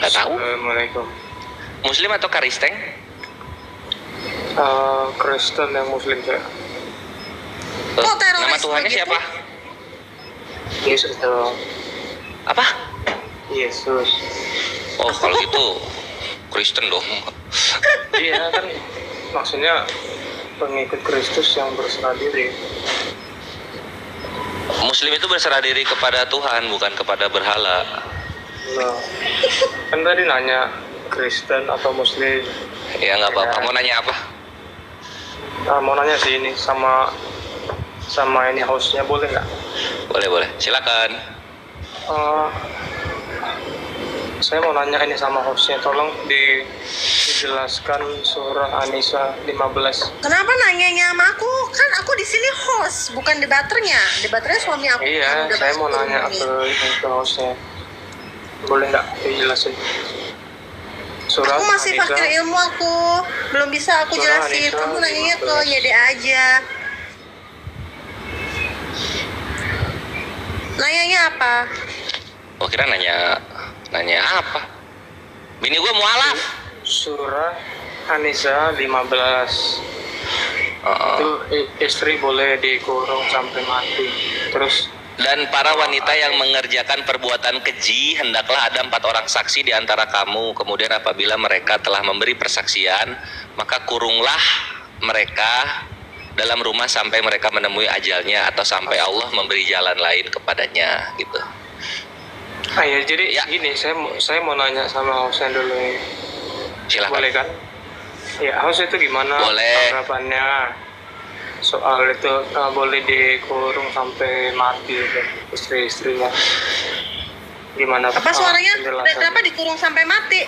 Nggak tahu. Assalamualaikum. Muslim atau Kristen? Kristen yang Muslim saya. Kok teroris Nama Tuhannya begitu? siapa? Yesus dong. Apa? Yesus. Oh, kalau gitu Kristen dong. Iya kan, maksudnya pengikut Kristus yang berserah diri. Muslim itu berserah diri kepada Tuhan, bukan kepada berhala. Nah, kan tadi nanya Kristen atau Muslim. Ya nggak apa-apa. Mau nanya apa? Mau nanya sih ini sama ini hostnya boleh nggak? Boleh. Silakan. Saya mau nanya ini sama hostnya, tolong dijelaskan surah An-Nisa 15. Kenapa nanyanya sama aku? Kan aku di sini host, bukan debaternya. Debaternya suami aku. Iya, Udah saya bahas mau dulu nanya nih. ke hostnya. Boleh nggak dijelasin? Surah Aku masih An-Nisa. fakir ilmu aku. Belum bisa aku Surah jelasin. An-Nisa Kamu nanyanya ke 15. YD aja. Nanyanya apa? Oh, kira nanya apa? Bini gue mualaf. Surah An-Nisa 15. Itu istri boleh dikurung sampai mati. Terus Dan para wanita yang mengerjakan perbuatan keji, hendaklah ada 4 orang saksi di antara kamu. Kemudian apabila mereka telah memberi persaksian, maka kurunglah mereka dalam rumah sampai mereka menemui ajalnya atau sampai Allah memberi jalan lain kepadanya, gitu. ya jadi Ya. gini, saya mau nanya sama hostnya dulu nih. Silakan. Boleh kan? Ya, host itu gimana Boleh. tanggapannya soal itu boleh dikurung sampai mati gitu, istri-istrinya? Gimana? Apa suaranya? penjelasannya? Kenapa dikurung sampai mati?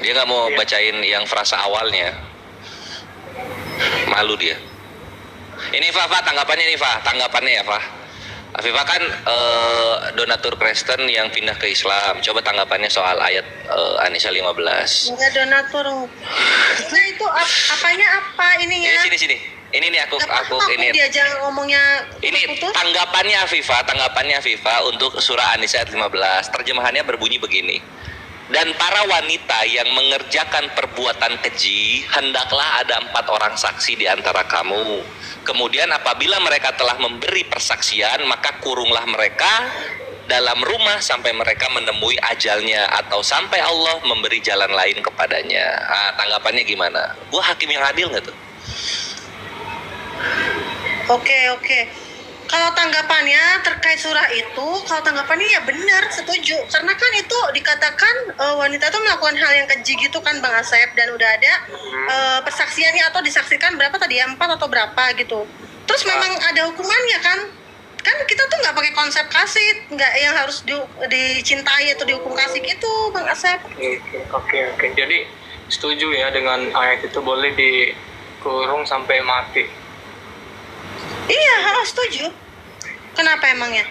Dia nggak mau Iya. bacain yang frasa awalnya. Malu dia. Ini Fa, tanggapannya nih Fa, tanggapannya ya Fa. Afifah kan donatur Kristen yang pindah ke Islam. Coba tanggapannya soal ayat An-Nisa 15. Enggak donatur. Nah itu apanya apa ininya? Sini. Ini nih aku ini. Diajak ngomongnya Ini putus. tanggapannya Afifah untuk surah An-Nisa ayat 15. Terjemahannya berbunyi begini. Dan para wanita yang mengerjakan perbuatan keji, hendaklah ada 4 orang saksi di antara kamu. Kemudian apabila mereka telah memberi persaksian, maka kurunglah mereka dalam rumah sampai mereka menemui ajalnya atau sampai Allah memberi jalan lain kepadanya. Nah, tanggapannya gimana? Gua hakim yang adil nggak tuh? Oke. Kalau tanggapannya terkait surah itu, kalau tanggapannya ya benar, setuju. Karena kan itu dikatakan wanita itu melakukan hal yang keji gitu kan Bang Asep, dan udah ada persaksiannya atau disaksikan berapa tadi ya, 4 atau berapa gitu. Terus memang ada hukumannya kan? Kan kita tuh nggak pakai konsep kasih, nggak yang harus dicintai atau dihukum kasih gitu Bang Asep. Oke. Jadi setuju ya dengan ayat itu, boleh dikurung sampai mati. Iya, setuju. Kenapa emangnya?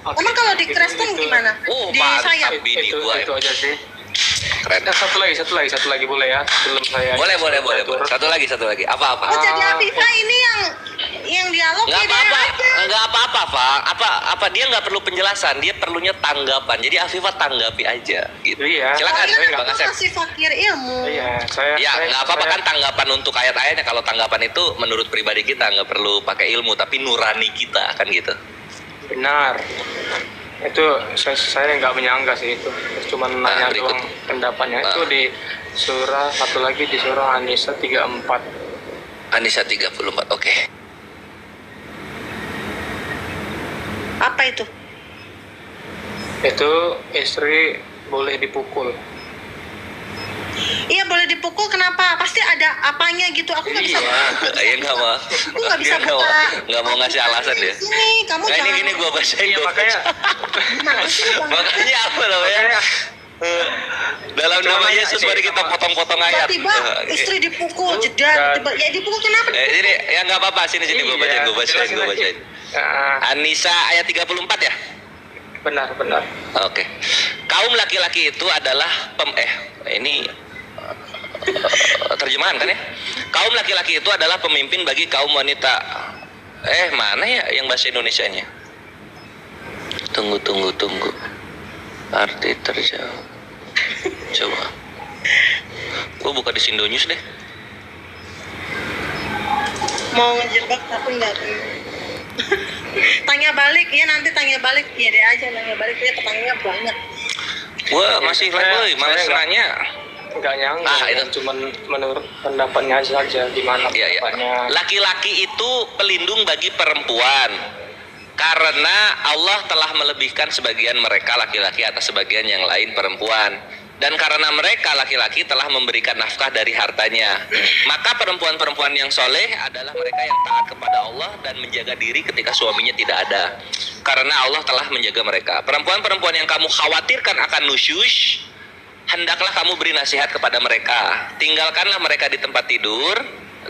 Oke. Emang kalau di Itu- Kristen itu- gimana? Oh, Di mantap. sayap? Bini itu gua. aja sih. Keren. Satu lagi boleh ya, sebelum saya Boleh. Satu lagi. Apa? Oh, jadi Afifah ini yang dialog Nggak ya dia aja. Fa. Apa dia nggak perlu penjelasan, dia perlunya tanggapan. Jadi Afifah tanggapi aja, gitu. Iya. Silakan, Soalnya Bang aku Asep. masih fakir ilmu. Iya, saya Ya, nggak apa-apa saya- kan tanggapan untuk ayat-ayatnya. Kalau tanggapan itu menurut pribadi kita nggak perlu pakai ilmu, tapi nurani kita kan gitu. Benar. Itu saya nggak menyangka sih itu. Cuma nanya berikut. doang pendapatnya. Itu di satu lagi di surah An-Nisa 34. An-Nisa 34, oke. Apa itu? Itu istri boleh dipukul. Iya boleh dipukul, kenapa? Pasti ada apanya gitu. Aku nggak bisa. Iya nggak mau. Aku nggak bisa Dia buka. nggak mau ngasih alasan dia. Sini, kamu Nah, jangan. ini gua bacain. Iya, makanya Gimana sih, Bang? Makanya apa namanya? Dalam Cuma nama nanya Yesus ini, mari kita potong-potong ayat. Tiba-tiba istri dipukul, jeda. Tiba, ya dipukul kenapa? Ini ya nggak apa-apa, sini gua Iya, bacain. jelasin. An-Nisa ayat 34 ya. Benar. Oke. Kaum laki-laki itu adalah ini terjemahan kan ya? Kaum laki-laki itu adalah pemimpin bagi kaum wanita. Mana ya yang bahasa Indonesianya? Tunggu. Arti terjauh. Coba. Gua buka di Sindo News deh. Mau ngejebak tapi enggak. Tanya balik, ya nanti tanya balik. Iya deh aja nanya balik, ya pertanyaannya banyak. Gua masih lagi males saya nanya. Nggak nyangka, itu. cuman menurut pendapatnya saja gimana Iya, iya. pendapatnya. Laki-laki itu pelindung bagi perempuan. Karena Allah telah melebihkan sebagian mereka laki-laki atas sebagian yang lain perempuan. Dan karena mereka laki-laki telah memberikan nafkah dari hartanya, maka perempuan-perempuan yang soleh adalah mereka yang taat kepada Allah dan menjaga diri ketika suaminya tidak ada. Karena Allah telah menjaga mereka. Perempuan-perempuan yang kamu khawatirkan akan nusyush, hendaklah kamu beri nasihat kepada mereka. Tinggalkanlah mereka di tempat tidur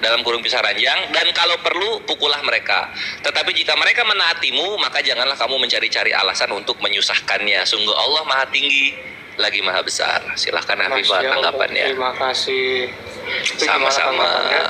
dalam kurung pisah ranjang, dan kalau perlu pukullah mereka. Tetapi jika mereka menaatimu, maka janganlah kamu mencari-cari alasan untuk menyusahkannya. Sungguh Allah Maha Tinggi lagi Maha Besar. Silahkan Hafifah tanggapannya. Terima kasih. Itu gimana Sama-sama. tanggapannya?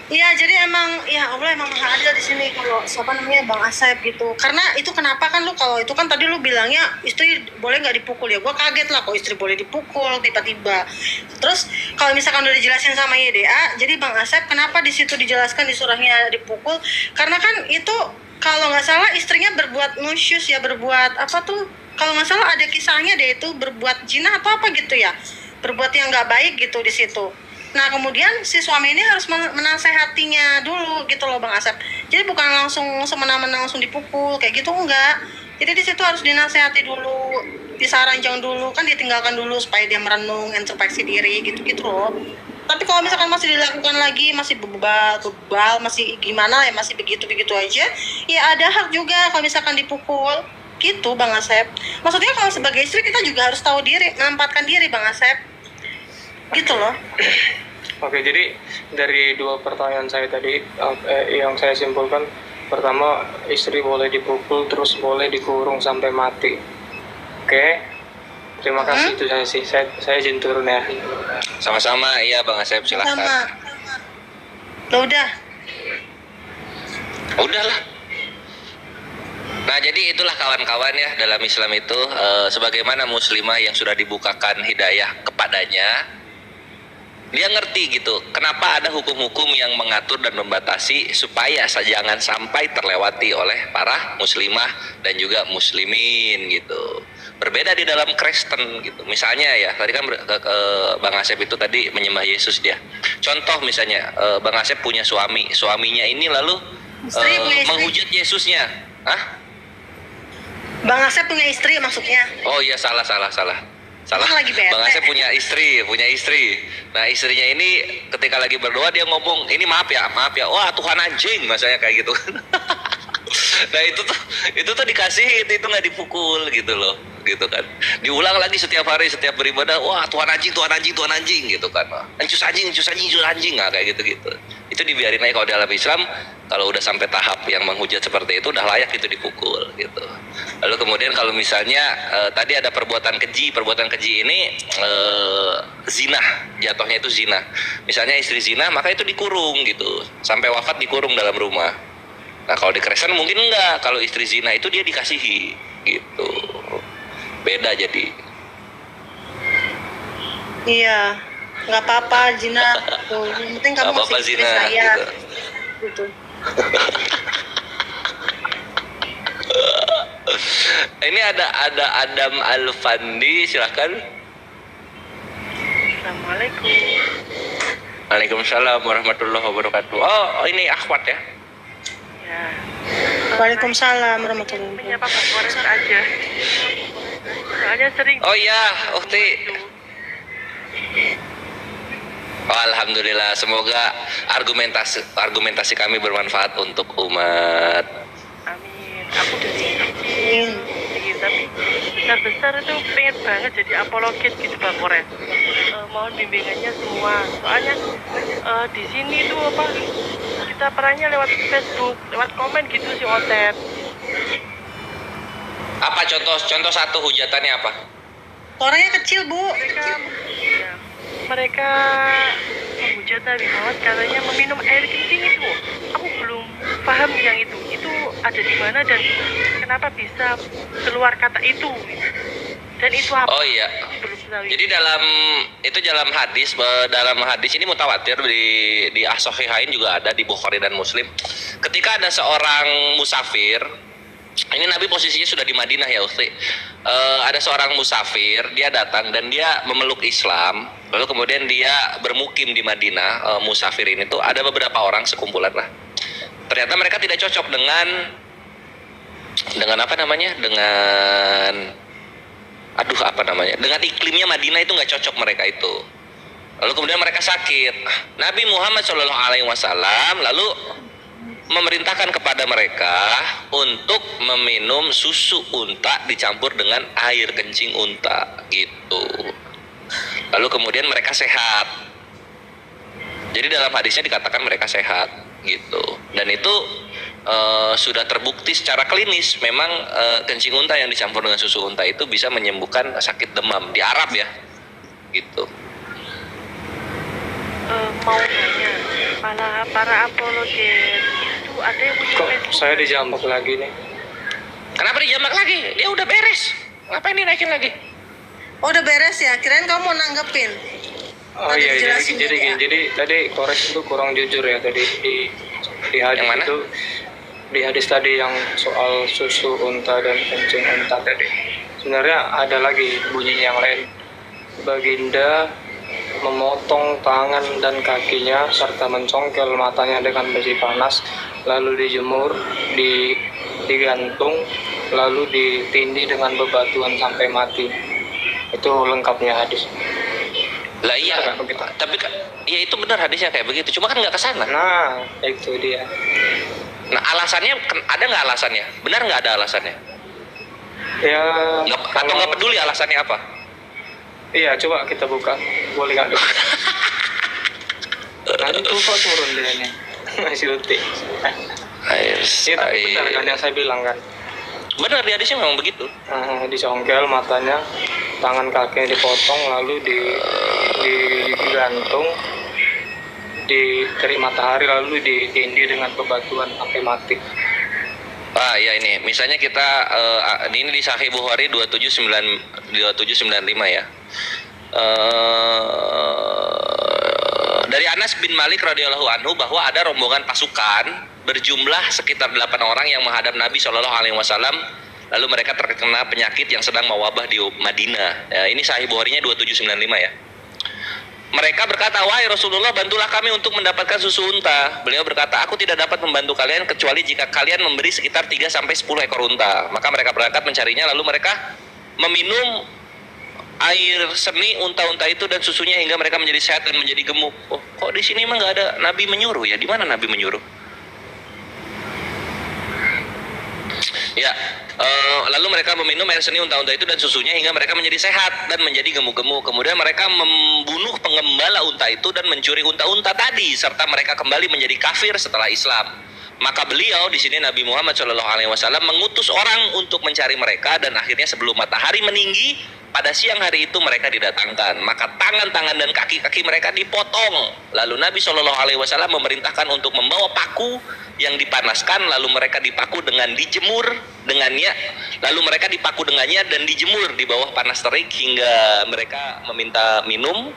Iya, jadi emang ya Allah emang maha adil di sini kalau siapa namanya Bang Asep gitu. Karena itu kenapa kan lu kalau itu kan tadi lu bilangnya istri boleh nggak dipukul ya. Gua kaget lah kok istri boleh dipukul tiba-tiba. Terus kalau misalkan udah dijelasin sama YDA, jadi Bang Asep kenapa di situ dijelaskan di surahnya dipukul? Karena kan itu kalau nggak salah istrinya berbuat nusyus ya, berbuat apa tuh? Kalau nggak salah ada kisahnya dia itu berbuat zina atau apa gitu ya, berbuat yang nggak baik gitu di situ. Nah kemudian si suami ini harus menasehatinya dulu gitu loh Bang Asep. Jadi bukan langsung semena-mena langsung dipukul kayak gitu, enggak. Jadi di situ harus dinasehati dulu, disaranjang dulu, kan ditinggalkan dulu supaya dia merenung, introspeksi diri gitu-gitu loh. Tapi kalau misalkan masih dilakukan lagi, masih bebal, masih gimana ya, masih begitu-begitu aja, ya ada hak juga kalau misalkan dipukul. Gitu Bang Asep. Maksudnya kalau sebagai istri kita juga harus tahu diri, menempatkan diri Bang Asep. Gitu loh. Oke, jadi dari dua pertanyaan saya tadi yang saya simpulkan, pertama istri boleh dipukul terus boleh dikurung sampai mati. Oke. Terima kasih itu saya sih. Saya izin turun ya. Sama-sama, iya Bang Asep, silahkan. Sama. Lo udah. Udahlah. Nah jadi itulah kawan-kawan ya, dalam Islam itu sebagaimana muslimah yang sudah dibukakan hidayah kepadanya, dia ngerti gitu kenapa ada hukum-hukum yang mengatur dan membatasi supaya jangan sampai terlewati oleh para muslimah dan juga muslimin gitu. Berbeda di dalam Kristen gitu. Misalnya ya, tadi kan Bang Asep itu tadi menyembah Yesus dia. Contoh misalnya Bang Asep punya suaminya ini lalu menghujat Yesusnya. Hah? Bang Asep punya istri maksudnya. Oh iya, salah. Lagi bete. Bang Asep punya istri. Nah istrinya ini ketika lagi berdoa dia ngomong, ini maaf ya, wah Tuhan anjing, masanya kayak gitu. Nah itu tuh dikasih, itu nggak dipukul gitu loh, gitu kan. Diulang lagi setiap hari, setiap beribadah, wah Tuhan anjing gitu kan. Ancus anjing, nah kayak gitu. Itu dibiarin aja. Kalau dalam Islam, kalau udah sampai tahap yang menghujat seperti itu udah layak itu dipukul gitu. Lalu kemudian kalau misalnya tadi ada perbuatan keji ini zina, jatuhnya itu zina. Misalnya istri zina, maka itu dikurung gitu, sampai wafat dikurung dalam rumah. Nah kalau di Kristen mungkin enggak, kalau istri zina itu dia dikasihi gitu, beda jadi. Iya, nggak apa-apa zina. Tuh, yang penting kamu Nggak apa-apa istri zina, saya. Gitu. Ini ada Adam Alfandi, silakan. Assalamualaikum. Waalaikumsalam warahmatullahi wabarakatuh. Oh ini Akhwat ya. Ya. Waalaikumsalam warahmatullahi wabarakatuh. Menyapa Pak Kores aja. Soalnya sering. Oh iya, Ukti. Oh, alhamdulillah, semoga argumentasi kami bermanfaat untuk umat. Amin. Aku dari kecil, tapi besar itu pengen banget jadi apologis gitu Pak Kores. Mohon bimbingannya semua. Soalnya di sini tuh apa? Kita perannya lewat Facebook, lewat komen gitu si Otet. Apa contoh satu hujatannya apa? Orangnya kecil Bu. Mereka menghujat Nabi Muhammad katanya meminum air kencing itu. Aku belum paham yang itu ada di mana dan kenapa bisa keluar kata itu. Dan itu apa? Oh iya. Belum tahu. Jadi dalam hadis ini mutawatir di As-Sahihain juga ada, di Bukhari dan Muslim. Ketika ada seorang musafir, ini Nabi posisinya sudah di Madinah ya Usti. Ada seorang musafir, dia datang dan dia memeluk Islam. Lalu kemudian dia bermukim di Madinah. Musafir ini tuh ada beberapa orang sekumpulan lah. Ternyata mereka tidak cocok dengan apa namanya? Dengan iklimnya Madinah itu nggak cocok mereka itu. Lalu kemudian mereka sakit. Nabi Muhammad SAW lalu memerintahkan kepada mereka untuk meminum susu unta dicampur dengan air kencing unta gitu. Lalu kemudian mereka sehat. Jadi dalam hadisnya dikatakan mereka sehat gitu. Dan itu sudah terbukti secara klinis memang kencing unta yang dicampur dengan susu unta itu bisa menyembuhkan sakit demam di Arab ya gitu. Mau nanya, para apologet itu ada yang punya Kok Facebook? saya dijambak lagi nih? Kenapa dijambak lagi? Dia udah beres. Ngapain dinaikin lagi? Oh, udah beres ya? Kirain kamu mau nanggepin. Oh Ada iya, dijelasin jadi tadi ya? jadi tadi Kores itu kurang jujur ya tadi di hadis Yang mana? itu, di hadis tadi yang soal susu unta dan kencing unta tadi. Sebenarnya ada lagi bunyinya yang lain. Baginda memotong tangan dan kakinya serta mencongkel matanya dengan besi panas, lalu dijemur, digantung, lalu ditindih dengan bebatuan sampai mati. Itu lengkapnya hadis. Lah iya, Benar nggak begitu? tapi ya itu benar hadisnya kayak begitu. Cuma kan nggak kesana. Nah, itu dia. Nah alasannya ada nggak alasannya? Benar nggak ada alasannya? Ya, Atau nggak peduli alasannya apa? Iya, coba kita buka. Boleh nggak? Nanti tuh kok turun dia nih. Masih utik. Iya, tapi benar kan yang saya bilang kan. Benar di hadisnya memang begitu. Dicongkel matanya, tangan kakinya dipotong, lalu digantung, diterik matahari, lalu ditindih dengan bebatuan sampai mati. Ya ini, misalnya kita ini di Sahih Bukhari 2795 ya. Dari Anas bin Malik radhiyallahu anhu bahwa ada rombongan pasukan berjumlah sekitar 8 orang yang menghadap Nabi SAW. Lalu mereka terkena penyakit yang sedang mewabah di Madinah. Ya, ini Sahih Bukhari-nya 2795 ya. Mereka berkata, wahai Rasulullah, bantulah kami untuk mendapatkan susu unta. Beliau berkata, aku tidak dapat membantu kalian kecuali jika kalian memberi sekitar 3-10 ekor unta. Maka mereka berangkat mencarinya, lalu mereka meminum air seni unta-unta itu dan susunya hingga mereka menjadi sehat dan menjadi gemuk. Oh, kok di sini emang nggak ada Nabi menyuruh ya? Di mana Nabi menyuruh? Ya, lalu mereka meminum air seni unta-unta itu dan susunya hingga mereka menjadi sehat dan menjadi gemuk-gemuk. Kemudian mereka membunuh pengembala unta itu dan mencuri unta-unta tadi, serta mereka kembali menjadi kafir setelah Islam. Maka beliau di sini Nabi Muhammad SAW mengutus orang untuk mencari mereka, dan akhirnya sebelum matahari meninggi pada siang hari itu mereka didatangkan. Maka tangan-tangan dan kaki-kaki mereka dipotong. Lalu Nabi SAW memerintahkan untuk membawa paku yang dipanaskan, lalu mereka dipaku dengan dijemur dengannya, lalu mereka dipaku dengannya dan dijemur di bawah panas terik hingga mereka meminta minum,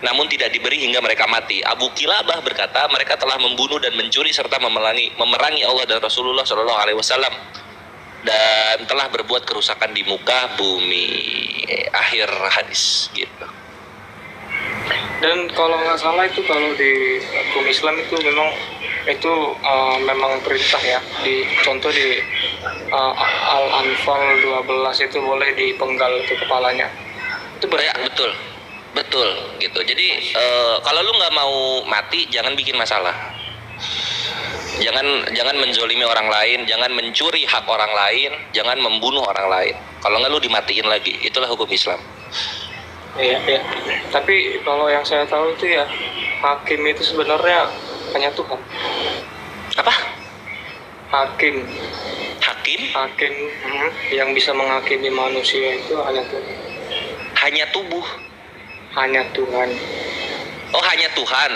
namun tidak diberi hingga mereka mati. Abu Kilabah berkata, mereka telah membunuh dan mencuri serta memerangi Allah dan Rasulullah SAW dan telah berbuat kerusakan di muka bumi. Akhir hadis gitu. Dan kalau nggak salah itu kalau di hukum Islam itu memang perintah ya. Di contoh di Al-Anfal 12 itu boleh dipenggal ke kepalanya. Itu Ya, betul gitu. Jadi kalau lu nggak mau mati, jangan bikin masalah. Jangan menzolimi orang lain, jangan mencuri hak orang lain, jangan membunuh orang lain. Kalau nggak lu dimatiin lagi. Itulah hukum Islam. Iya. Tapi kalau yang saya tahu itu ya, hakim itu sebenarnya hanya Tuhan. Apa? Hakim Hakim yang bisa menghakimi manusia itu hanya Tuhan. hanya tubuh. Hanya Tuhan. Oh, hanya Tuhan.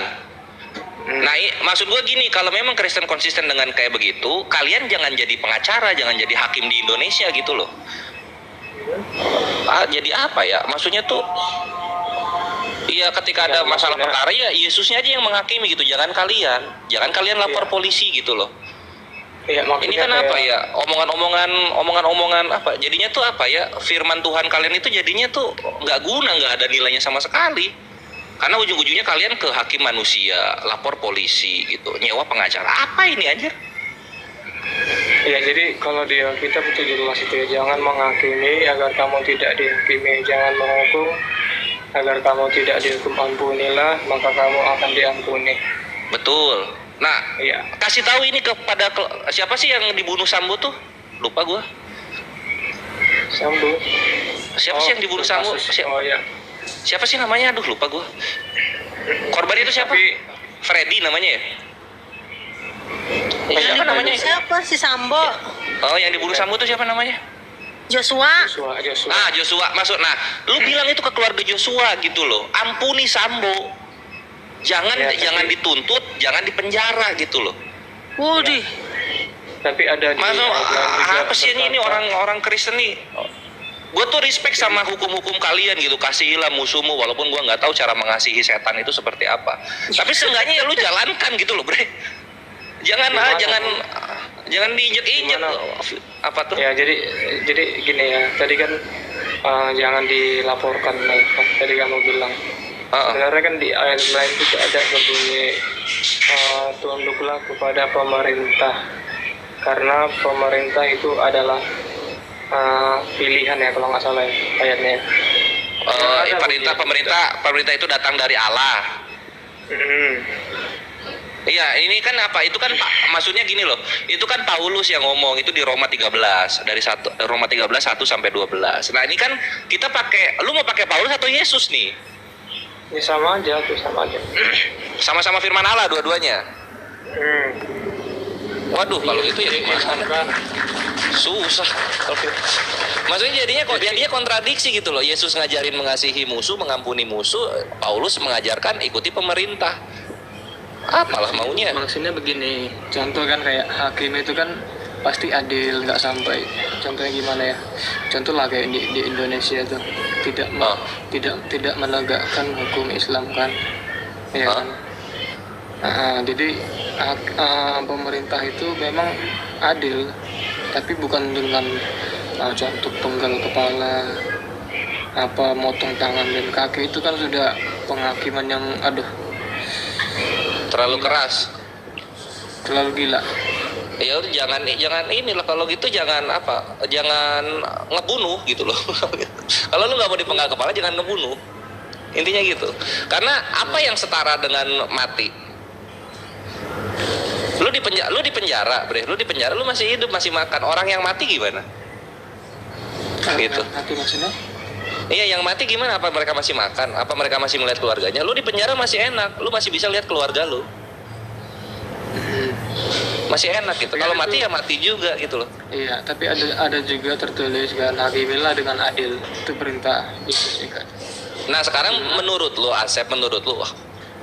Nah, maksud gue gini, kalau memang Kristen konsisten dengan kayak begitu, kalian jangan jadi pengacara, jangan jadi hakim di Indonesia gitu loh. Jadi apa ya? Maksudnya tuh, iya ketika Ya, ada masalah maksudnya- perkara ya Yesusnya aja yang menghakimi gitu, jangan kalian lapor Iya. polisi gitu loh. Iya, maksudnya Ini kan kayak- apa ya, omongan-omongan apa, jadinya tuh apa ya, firman Tuhan kalian itu jadinya tuh nggak guna, nggak ada nilainya sama sekali. Karena ujung-ujungnya kalian ke hakim manusia, lapor polisi gitu, nyewa pengacara, apa ini anjir? Ya, jadi kalau di Alkitab itu jelas itu ya, jangan menghakimi agar kamu tidak dihakimi, jangan menghukum agar kamu tidak dihukum, ampunilah maka kamu akan diampuni. Betul. Nah, Iya. kasih tahu ini kepada siapa sih yang dibunuh Sambo tuh? Lupa gua. Sambo. Siapa sih yang dibunuh Sambo? Oh ya. Siapa sih namanya? Aduh, lupa gua. Korban itu siapa? Tapi Freddy namanya ya? Yang Siapa namanya? dibunuh siapa si Sambo? Oh, yang dibunuh Sambo itu siapa namanya? Joshua. Joshua. Nah, Joshua masuk. Nah, lu bilang itu ke keluarga Joshua gitu loh. Ampuni Sambo. Jangan Ya, tapi- jangan dituntut, jangan dipenjara gitu loh. Waduh. Tapi ada di Masuk Al-Quran juga apa sih ini berkata- orang Kristen nih? Gue tuh respect sama hukum-hukum kalian gitu. Kasihilah musuhmu, walaupun gue nggak tahu cara mengasihi setan itu seperti apa. Tapi seenggaknya ya lu jalankan gitu loh, bre. Jangan Gimana? jangan diinjek-injek. Gimana? Apa tuh? Ya, jadi gini ya. Tadi kan jangan dilaporkan, kan tadi kamu bilang. Heeh. Sebenarnya kan di ayat lain juga ada berbunyi tunduklah kepada pemerintah karena pemerintah itu adalah pilihan ya kalau nggak salah ya, ayatnya. Ada Pemerintah itu datang dari Allah. Hmm. Iya, ini kan apa? Itu kan maksudnya gini loh. Itu kan Paulus yang ngomong itu di Roma 13 dari Roma 13 1 sampai 12. Nah, ini kan kita lu mau pakai Paulus atau Yesus nih? Ya sama aja tuh, sama aja. Sama-sama firman Allah dua-duanya. Hmm. Waduh, kalau itu ya gimana? Susah. Oke. Maksudnya jadinya kontradiksi gitu loh. Yesus ngajarin mengasihi musuh, mengampuni musuh, Paulus mengajarkan ikuti pemerintah. Apalah maunya. Maksudnya begini, contoh kan kayak hakim itu kan pasti adil, nggak sampai. Contohnya gimana ya? Contoh lah kayak di Indonesia tuh tidak menegakkan hukum Islam kan, ya kan? Jadi pemerintah itu memang adil, tapi bukan dengan contoh penggal kepala, apa motong tangan dan kaki, itu kan sudah penghakiman yang Terlalu keras. terlalu gila. Ya udah jangan inilah, kalau gitu jangan ngebunuh gitu loh. Kalau lu nggak mau dipenggal kepala jangan ngebunuh. Intinya gitu. Karena apa yang setara dengan mati? Lu di penjara, bre. Lu masih hidup, masih makan. Orang yang mati gimana? Gitu. Mati maksudnya? Iya, yang mati gimana? Apa mereka masih makan? Apa mereka masih melihat keluarganya? Lu di penjara masih enak, lu masih bisa lihat keluarga lu. Masih enak gitu. Kalau mati ya mati juga gitu loh. Iya, tapi ada juga tertulis kan, hakimilah dengan adil. Itu perintah Yesus juga. Nah, sekarang menurut lu, Asep, wah,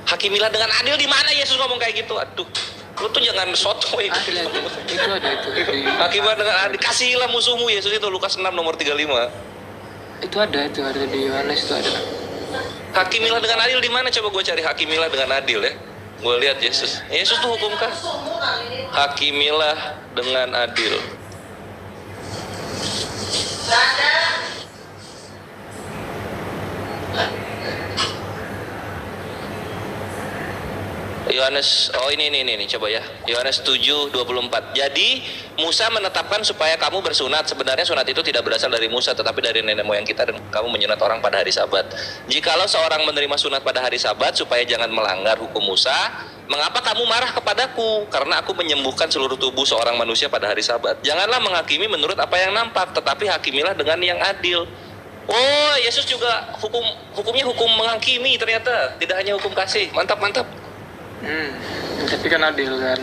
hakimilah dengan adil di mana Yesus ngomong kayak gitu? Aduh, lu tuh jangan sotoy. Adil itu ada itu. Hakimilah dengan adil, kasihilah musuhmu, Yesus itu Lukas 6 nomor 35. Itu ada di Yohanes itu ada. Hakimilah dengan adil di mana? Coba gue cari hakimilah dengan adil ya. Gue lihat Yesus tuh hukumkah? Hakimilah dengan adil. Yohanes, ini coba ya. Yohanes 7:24. Jadi Musa menetapkan supaya kamu bersunat. Sebenarnya sunat itu tidak berasal dari Musa, tetapi dari nenek moyang kita, dan kamu menyunat orang pada hari Sabat. Jikalau seorang menerima sunat pada hari Sabat supaya jangan melanggar hukum Musa, mengapa kamu marah kepadaku? Karena aku menyembuhkan seluruh tubuh seorang manusia pada hari Sabat. Janganlah menghakimi menurut apa yang nampak, tetapi hakimilah dengan yang adil. Oh, Yesus juga hukumnya hukum menghakimi ternyata, tidak hanya hukum kasih. Mantap. Tapi kan adil kan.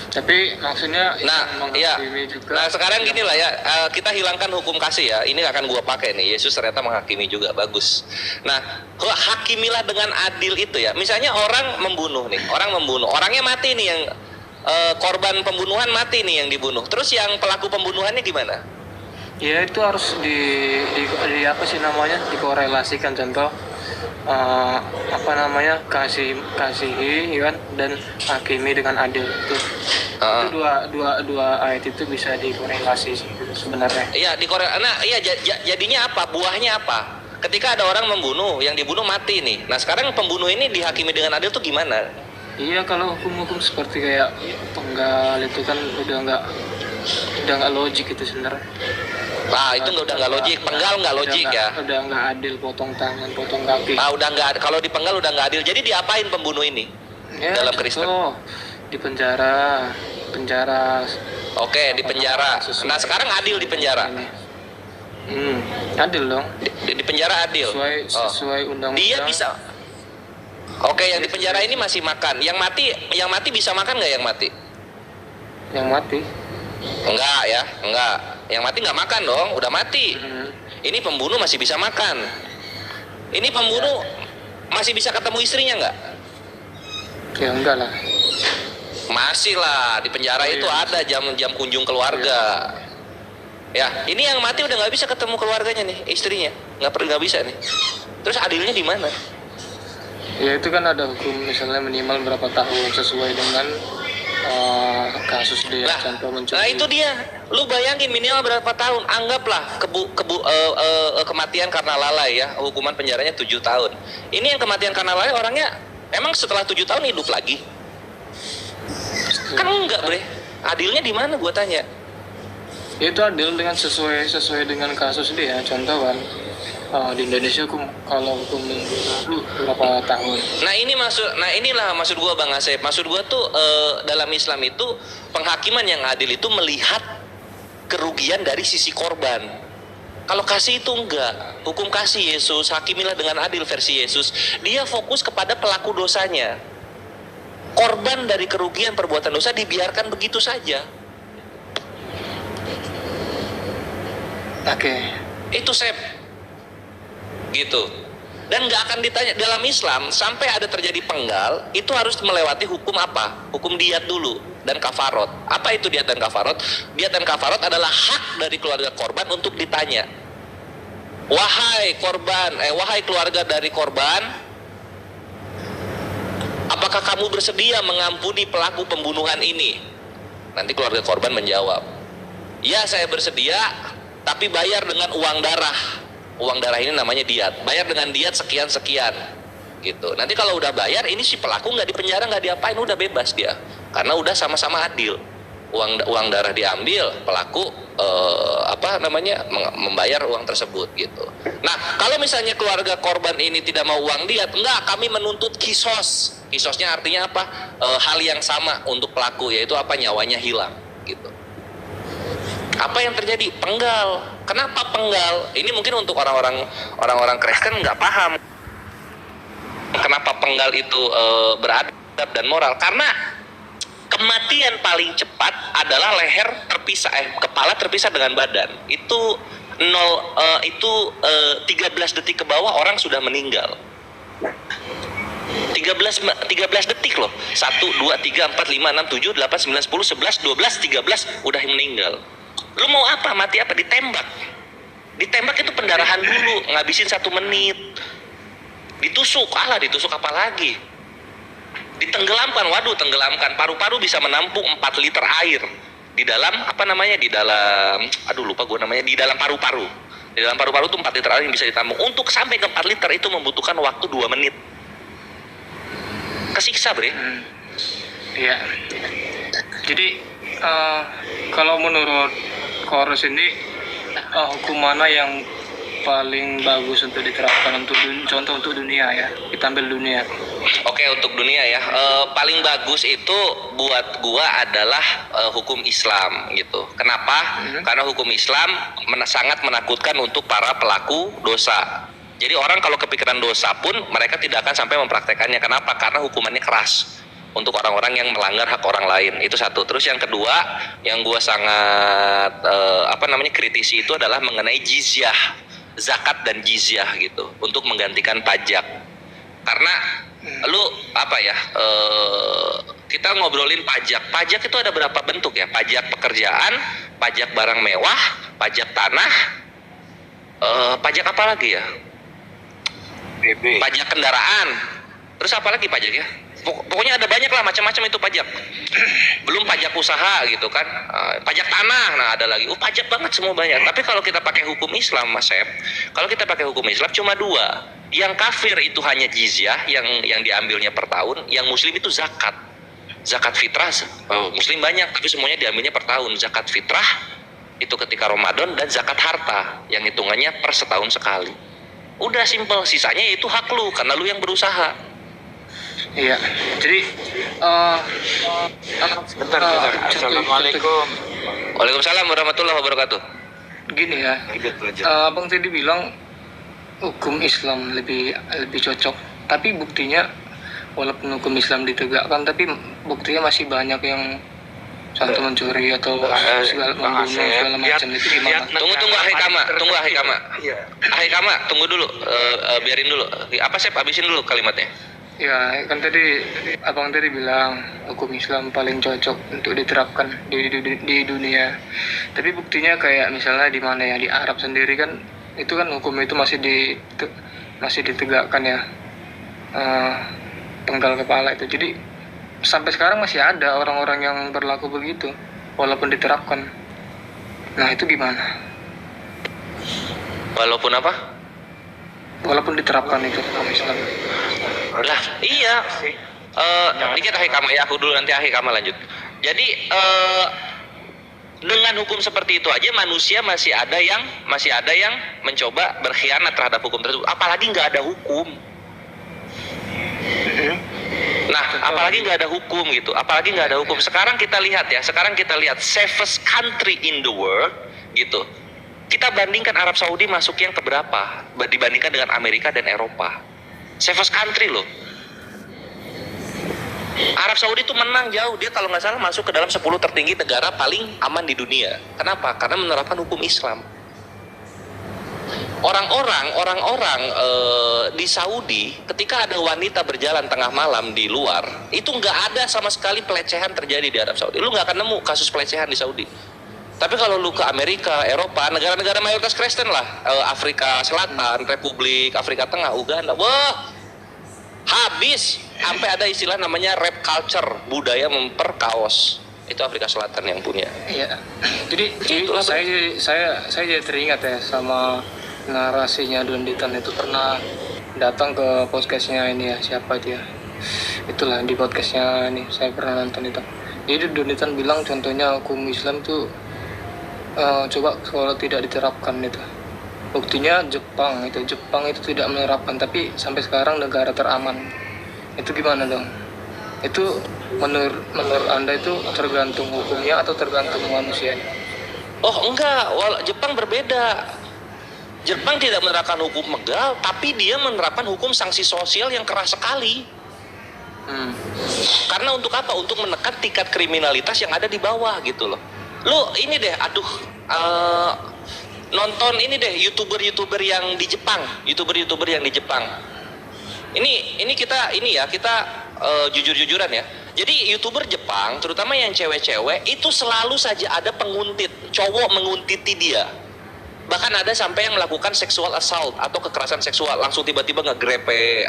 Tapi maksudnya Nah, iya. menghakimi juga. Nah, sekarang gini lah ya, kita hilangkan hukum kasih ya. Ini akan gua pakai nih. Yesus ternyata menghakimi juga, bagus. Nah, hakimilah dengan adil itu ya. Misalnya orang membunuh, orangnya mati nih, yang korban pembunuhan mati nih yang dibunuh. Terus yang pelaku pembunuhannya gimana? Ya itu harus di apa sih namanya, dikorelasikan. Contoh apa namanya, kasihi ya kan, dan hakimi dengan adil itu. Heeh. Itu dua ayat itu bisa dikorelasi sih sebenarnya. Iya di Korea. Nah iya jadinya apa? Buahnya apa? Ketika ada orang membunuh, yang dibunuh mati nih. Nah sekarang pembunuh ini dihakimi dengan adil tuh gimana? Iya, kalau hukum-hukum seperti kayak penggal itu kan udah nggak logik itu sebenarnya. Nah itu udah nggak logik. Penggal nggak logik ya. Udah nggak adil, potong tangan, potong kaki. Ah udah nggak. Kalau dipenggal udah nggak adil. Jadi diapain pembunuh ini? Ya, dalam contoh, Kristen. di penjara. Oke di penjara. Sesuai- Nah sekarang adil di penjara. Adil dong. Di penjara adil. Sesuai undang-undang. Dia bisa. Oke yang di penjara ini masih makan. Yang mati bisa makan nggak yang mati? Yang mati. Enggak ya, enggak. Yang mati nggak makan dong, udah mati. Hmm. Ini pembunuh masih bisa makan. Ini pembunuh masih bisa ketemu istrinya nggak? Ya enggak lah. Masih lah, di penjara Oh, itu iya. ada jam kunjung keluarga. Ya, ini yang mati udah nggak bisa ketemu keluarganya nih, istrinya. Nggak bisa nih. Terus adilnya di mana? Ya itu kan ada hukum, misalnya minimal berapa tahun sesuai dengan kasus dia. Contoh mencuri. Nah itu dia. Lu bayangin minimal berapa tahun? Anggaplah kematian karena lalai ya, hukuman penjaranya 7 tahun. Ini yang kematian karena lalai orangnya emang setelah 7 tahun hidup lagi? Kan enggak, Bre. Adilnya di mana gua tanya? Itu adil dengan sesuai dengan kasus dia. Contoh kan di Indonesia kalau hukum berapa tahun. Nah inilah maksud gua Bang Asep. Maksud gua tuh dalam Islam itu penghakiman yang adil itu melihat kerugian dari sisi korban. Kalau kasih itu enggak. Hukum kasih Yesus, hakimilah dengan adil versi Yesus. Dia fokus kepada pelaku dosanya. Korban dari kerugian perbuatan dosa dibiarkan begitu saja. Oke. Itu Sep. Gitu. Dan nggak akan ditanya dalam Islam sampai ada terjadi penggal itu harus melewati hukum apa? Hukum diat dulu dan kafarot. Apa itu diat dan kafarot? Diat dan kafarot adalah hak dari keluarga korban untuk ditanya. Wahai keluarga dari korban, apakah kamu bersedia mengampuni pelaku pembunuhan ini? Nanti keluarga korban menjawab, ya saya bersedia, tapi bayar dengan uang darah. Uang darah ini namanya diat. Bayar dengan diat sekian-sekian. Gitu. Nanti kalau udah bayar, ini si pelaku nggak dipenjara, nggak diapain, udah bebas dia. Karena udah sama-sama adil. Uang darah diambil, pelaku membayar uang tersebut gitu. Nah, kalau misalnya keluarga korban ini tidak mau uang diat, enggak, kami menuntut kisos. Kisosnya artinya apa? Hal yang sama untuk pelaku, yaitu apa? Nyawanya hilang gitu. Apa yang terjadi? Penggal. Kenapa penggal? Ini mungkin untuk orang-orang Kristen nggak paham. Kenapa penggal itu beradab dan moral? Karena kematian paling cepat adalah kepala terpisah dengan badan. Itu 13 detik ke bawah orang sudah meninggal. 13 detik loh. 1 2 3 4 5 6 7 8 9 10 11 12 13 udah meninggal. Lu mau apa? Mati apa? Ditembak. Ditembak itu pendarahan dulu, ngabisin 1 menit. Ditusuk apa lagi? Ditenggelamkan, tenggelamkan. Paru-paru bisa menampung 4 liter air di dalam di dalam paru-paru. Di dalam paru-paru itu 4 liter air yang bisa ditampung. Untuk sampai ke 4 liter itu membutuhkan waktu 2 menit. Kesiksa, Bre. Iya. Jadi kalau menurut Chorus ini hukum mana yang paling bagus untuk diterapkan contoh untuk dunia ya? Kita ambil dunia. Oke, untuk dunia ya, paling bagus itu buat gua adalah hukum Islam gitu. Kenapa? Karena hukum Islam sangat menakutkan untuk para pelaku dosa. Jadi orang kalau kepikiran dosa pun mereka tidak akan sampai mempraktekannya. Kenapa? Karena hukumannya keras untuk orang-orang yang melanggar hak orang lain. Itu satu. Terus yang kedua, yang gua sangat kritisi itu adalah mengenai jizyah, zakat dan jizyah gitu, untuk menggantikan pajak. Karena kita ngobrolin pajak. Pajak itu ada berapa bentuk ya? Pajak pekerjaan, pajak barang mewah, pajak tanah, pajak apa lagi ya? Pajak kendaraan. Terus apa lagi pajak ya? Pokoknya ada banyak lah macam-macam itu pajak. Belum pajak usaha gitu kan. Pajak tanah, nah ada lagi. Pajak banget semua banyak. Tapi kalau kita pakai hukum Islam, Mas Sep, kalau kita pakai hukum Islam cuma dua. Yang kafir itu hanya jizyah yang diambilnya per tahun, yang muslim itu zakat. Zakat fitrah, muslim banyak tapi semuanya diambilnya per tahun. Zakat fitrah itu ketika Ramadan, dan zakat harta yang hitungannya per setahun sekali. Udah simpel, sisanya itu hak lu karena lu yang berusaha. Iya, jadi Bentar. Assalamualaikum. Waalaikumsalam warahmatullahi wabarakatuh. Gini ya, abang tadi bilang hukum Islam lebih cocok, tapi buktinya walaupun hukum Islam ditegakkan, tapi buktinya masih banyak yang contoh mencuri atau membunuh segala macam. Itu gimana? Tunggu Ahi Kama. Iya. Ahi Kama, tunggu dulu, biarin dulu. Apa Sep, habisin dulu kalimatnya. Ya, kan tadi abang tadi bilang hukum Islam paling cocok untuk diterapkan di dunia. Tapi buktinya kayak misalnya di mana ya, di Arab sendiri kan, itu kan hukum itu masih ditegakkan ya, penggal kepala itu. Jadi sampai sekarang masih ada orang-orang yang berlaku begitu walaupun diterapkan. Nah itu gimana? Walaupun apa? Walaupun diterapkan itu hukum Islam. Lah, iya. Dikit Ahi Kama ya, aku dulu nanti Ahi Kama lanjut. Jadi dengan hukum seperti itu aja manusia masih ada yang mencoba berkhianat terhadap hukum tersebut. Apalagi nggak ada hukum. Nah, apalagi nggak ada hukum gitu. Apalagi nggak ada hukum. Sekarang kita lihat safest country in the world gitu. Kita bandingkan Arab Saudi masuk yang keberapa dibandingkan dengan Amerika dan Eropa. Safest country loh. Arab Saudi itu menang jauh. Dia kalau nggak salah masuk ke dalam 10 tertinggi negara paling aman di dunia. Kenapa? Karena menerapkan hukum Islam. Orang-orang di Saudi ketika ada wanita berjalan tengah malam di luar, itu nggak ada sama sekali pelecehan terjadi di Arab Saudi. Lu nggak akan nemu kasus pelecehan di Saudi. Tapi kalau lu ke Amerika, Eropa, negara-negara mayoritas Kristen lah, Afrika Selatan, Republik Afrika Tengah, Uganda, wah, habis. Sampai ada istilah namanya rape culture, budaya memperkaos. Itu Afrika Selatan yang punya. Iya. Jadi saya jadi teringat ya sama narasinya Donditan itu, pernah datang ke podcastnya ini ya, siapa dia? Itulah di podcastnya ini saya pernah nonton itu. Jadi Donditan bilang contohnya hukum Islam tuh coba kalau tidak diterapkan itu. Buktinya Jepang itu tidak menerapkan, tapi sampai sekarang negara teraman. Itu gimana dong? Itu menurut Anda itu tergantung hukumnya atau tergantung manusianya? Oh enggak, Jepang berbeda. Jepang tidak menerapkan hukum begal, tapi dia menerapkan hukum sanksi sosial yang keras sekali. Karena untuk apa? Untuk menekan tingkat kriminalitas yang ada di bawah gitu loh. Lu ini deh, nonton ini deh youtuber yang di Jepang, Ini kita jujur-jujuran ya. Jadi youtuber Jepang, terutama yang cewek-cewek, itu selalu saja ada penguntit, cowok menguntiti dia. Bahkan ada sampai yang melakukan sexual assault atau kekerasan seksual, langsung tiba-tiba ngegrepe